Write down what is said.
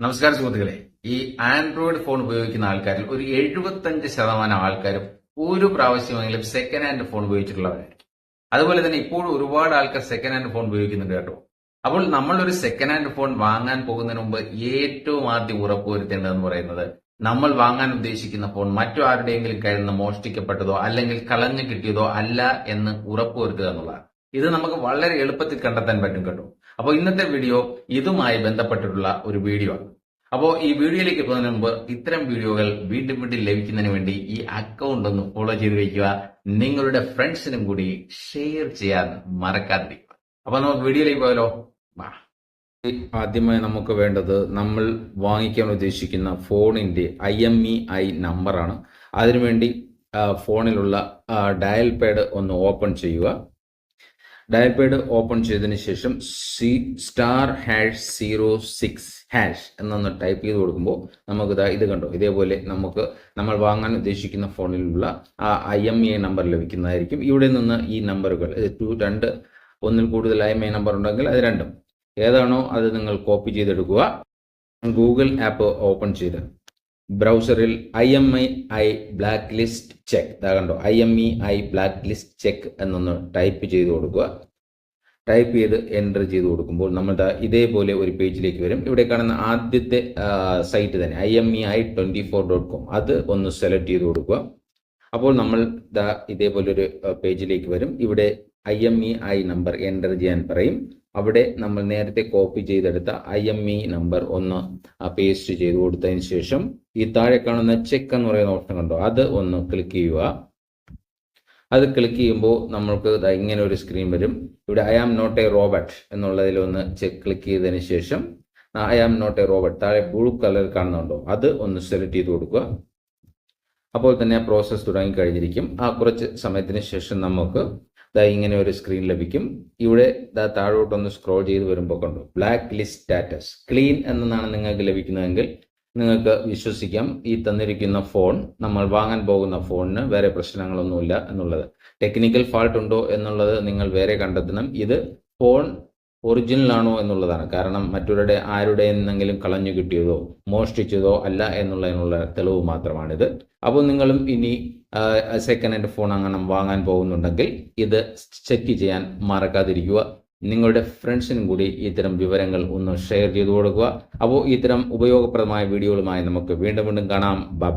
നമസ്കാരം സുഹൃത്തുക്കളെ. ഈ ആൻഡ്രോയിഡ് ഫോൺ ഉപയോഗിക്കുന്ന ആൾക്കാരിൽ ഒരു 75% ആൾക്കാരും ഒരു പ്രാവശ്യമെങ്കിലും സെക്കൻഡ് ഹാൻഡ് ഫോൺ ഉപയോഗിച്ചിട്ടുള്ളവരായിരിക്കും. അതുപോലെ തന്നെ ഇപ്പോഴും ഒരുപാട് ആൾക്കാർ സെക്കൻഡ് ഹാൻഡ് ഫോൺ ഉപയോഗിക്കുന്നുണ്ട് കേട്ടോ. അപ്പോൾ നമ്മൾ ഒരു സെക്കൻഡ് ഹാൻഡ് ഫോൺ വാങ്ങാൻ പോകുന്നതിന് മുമ്പ് ഏറ്റവും ആദ്യം ഉറപ്പുവരുത്തേണ്ടതെന്ന് പറയുന്നത് നമ്മൾ വാങ്ങാൻ ഉദ്ദേശിക്കുന്ന ഫോൺ മറ്റു ആരുടെയെങ്കിലും കയ്യിൽ നിന്ന് മോഷ്ടിക്കപ്പെട്ടതോ അല്ലെങ്കിൽ കളഞ്ഞു കിട്ടിയതോ അല്ല എന്ന് ഉറപ്പുവരുത്തുക എന്നുള്ളതാണ്. ഇത് നമുക്ക് വളരെ എളുപ്പത്തിൽ കണ്ടെത്താൻ പറ്റും കേട്ടോ. അപ്പോൾ ഇന്നത്തെ വീഡിയോ ഇതുമായി ബന്ധപ്പെട്ടിട്ടുള്ള ഒരു വീഡിയോ ആണ്. അപ്പോൾ ഈ വീഡിയോയിലേക്ക് പോകുന്നതിന് മുമ്പ് ഇത്തരം വീഡിയോകൾ വീണ്ടും വീണ്ടും ലഭിക്കുന്നതിന് വേണ്ടി ഈ അക്കൗണ്ട് ഒന്ന് ഫോളോ ചെയ്ത് വയ്ക്കുക. നിങ്ങളുടെ ഫ്രണ്ട്സിനും കൂടി ഷെയർ ചെയ്യാൻ മറക്കാതിരിക്കുക. അപ്പോൾ നമുക്ക് വീഡിയോയിലേക്ക് പോയാലോ. ആദ്യമായി നമുക്ക് വേണ്ടത് നമ്മൾ വാങ്ങിക്കാൻ ഉദ്ദേശിക്കുന്ന ഫോണിന്റെ IMEI നമ്പറാണ്. അതിനുവേണ്ടി ഫോണിലുള്ള ഡയൽ പാഡ് ഒന്ന് ഓപ്പൺ ചെയ്യുക. ഡയൽ പാഡ് ഓപ്പൺ ചെയ്തതിന് ശേഷം *#06# എന്നൊന്ന് ടൈപ്പ് ചെയ്ത് കൊടുക്കുമ്പോൾ നമുക്ക് ഇത് കണ്ടോ, ഇതേപോലെ നമ്മൾ വാങ്ങാൻ ഉദ്ദേശിക്കുന്ന ഫോണിലുള്ള IMEI നമ്പർ ലഭിക്കുന്നതായിരിക്കും. ഇവിടെ നിന്ന് ഈ നമ്പറുകൾ ഒന്നിൽ കൂടുതൽ IMEI നമ്പർ ഉണ്ടെങ്കിൽ അത് രണ്ടും ഏതാണോ അത് നിങ്ങൾ കോപ്പി ചെയ്തെടുക്കുക. ഗൂഗിൾ ആപ്പ് ഓപ്പൺ ചെയ്ത് ബ്രൗസറിൽ IMEI ബ്ലാക്ക് ലിസ്റ്റ് ചെക്ക് കണ്ടോ, IMEI ബ്ലാക്ക് ലിസ്റ്റ് ചെക്ക് എന്നൊന്ന് ടൈപ്പ് ചെയ്ത് കൊടുക്കുക. ടൈപ്പ് ചെയ്ത് എൻ്റർ ചെയ്ത് കൊടുക്കുമ്പോൾ നമ്മൾ ഇതേപോലെ ഒരു പേജിലേക്ക് വരും. ഇവിടെ കാണുന്ന ആദ്യത്തെ സൈറ്റ് തന്നെ IMEI24.com അത് ഒന്ന് സെലക്ട് ചെയ്ത് കൊടുക്കുക. അപ്പോൾ നമ്മൾ ഇതേപോലെ ഒരു പേജിലേക്ക് വരും. ഇവിടെ IMEI നമ്പർ എൻ്റർ ചെയ്യാൻ പറയും. അവിടെ നമ്മൾ നേരത്തെ കോപ്പി ചെയ്തെടുത്ത IMEI നമ്പർ ഒന്ന് പേസ്റ്റ് ചെയ്ത് കൊടുത്തതിന് ശേഷം ഈ താഴെ കാണുന്ന ചെക്ക് എന്ന് പറയുന്ന ഓപ്ഷൻ കണ്ടോ, അത് ഒന്ന് ക്ലിക്ക് ചെയ്യുക. അത് ക്ലിക്ക് ചെയ്യുമ്പോൾ നമ്മൾക്ക് ഇങ്ങനെ ഒരു സ്ക്രീൻ വരും. ഇവിടെ I am not a robot എന്നുള്ളതിൽ ഒന്ന് ക്ലിക്ക് ചെയ്തതിന് ശേഷം I am not a robot താഴെ ബ്ലൂ കളർ കാണുന്നുണ്ടോ, അത് ഒന്ന് സെലക്ട് ചെയ്ത് കൊടുക്കുക. അപ്പോൾ തന്നെ പ്രോസസ്സ് തുടങ്ങിക്കഴിഞ്ഞിരിക്കും. കുറച്ച് സമയത്തിന് ശേഷം നമുക്ക് ഇങ്ങനെ ഒരു സ്ക്രീൻ ലഭിക്കും. ഇവിടെ താഴോട്ടൊന്ന് സ്ക്രോൾ ചെയ്ത് വരുമ്പോൾ കണ്ടു ബ്ലാക്ക് ലിസ്റ്റ് സ്റ്റാറ്റസ് ക്ലീൻ എന്നാണ് നിങ്ങൾക്ക് ലഭിക്കുന്നതെങ്കിൽ നിങ്ങൾക്ക് വിശ്വസിക്കാം ഈ തന്നിരിക്കുന്ന ഫോൺ നമ്മൾ വാങ്ങാൻ പോകുന്ന ഫോണിന് വേറെ പ്രശ്നങ്ങളൊന്നുമില്ല എന്നുള്ളത്. ടെക്നിക്കൽ ഫാൾട്ട് ഉണ്ടോ എന്നുള്ളത് നിങ്ങൾ വേറെ കണ്ടെത്തണം. ഇത് ഫോൺ ഒറിജിനൽ ആണോ എന്നുള്ളതാണ്. കാരണം ആരുടെ നിന്നെങ്കിലും കളഞ്ഞു കിട്ടിയതോ മോഷ്ടിച്ചതോ അല്ല എന്നുള്ളതിനുള്ള തെളിവ് മാത്രമാണിത്. അപ്പോൾ നിങ്ങളും ഇനി സെക്കൻഡ് ഹാൻഡ് ഫോൺ അങ്ങനെ വാങ്ങാൻ പോകുന്നുണ്ടെങ്കിൽ ഇത് ചെക്ക് ചെയ്യാൻ മറക്കാതിരിക്കുക. നിങ്ങളുടെ ഫ്രണ്ട്സിനും കൂടി ഇത്തരം വിവരങ്ങൾ ഒന്ന് ഷെയർ ചെയ്തു കൊടുക്കുക. അപ്പോൾ ഇത്തരം ഉപയോഗപ്രദമായ വീഡിയോകളുമായി നമുക്ക് വീണ്ടും കാണാം. ബൈ.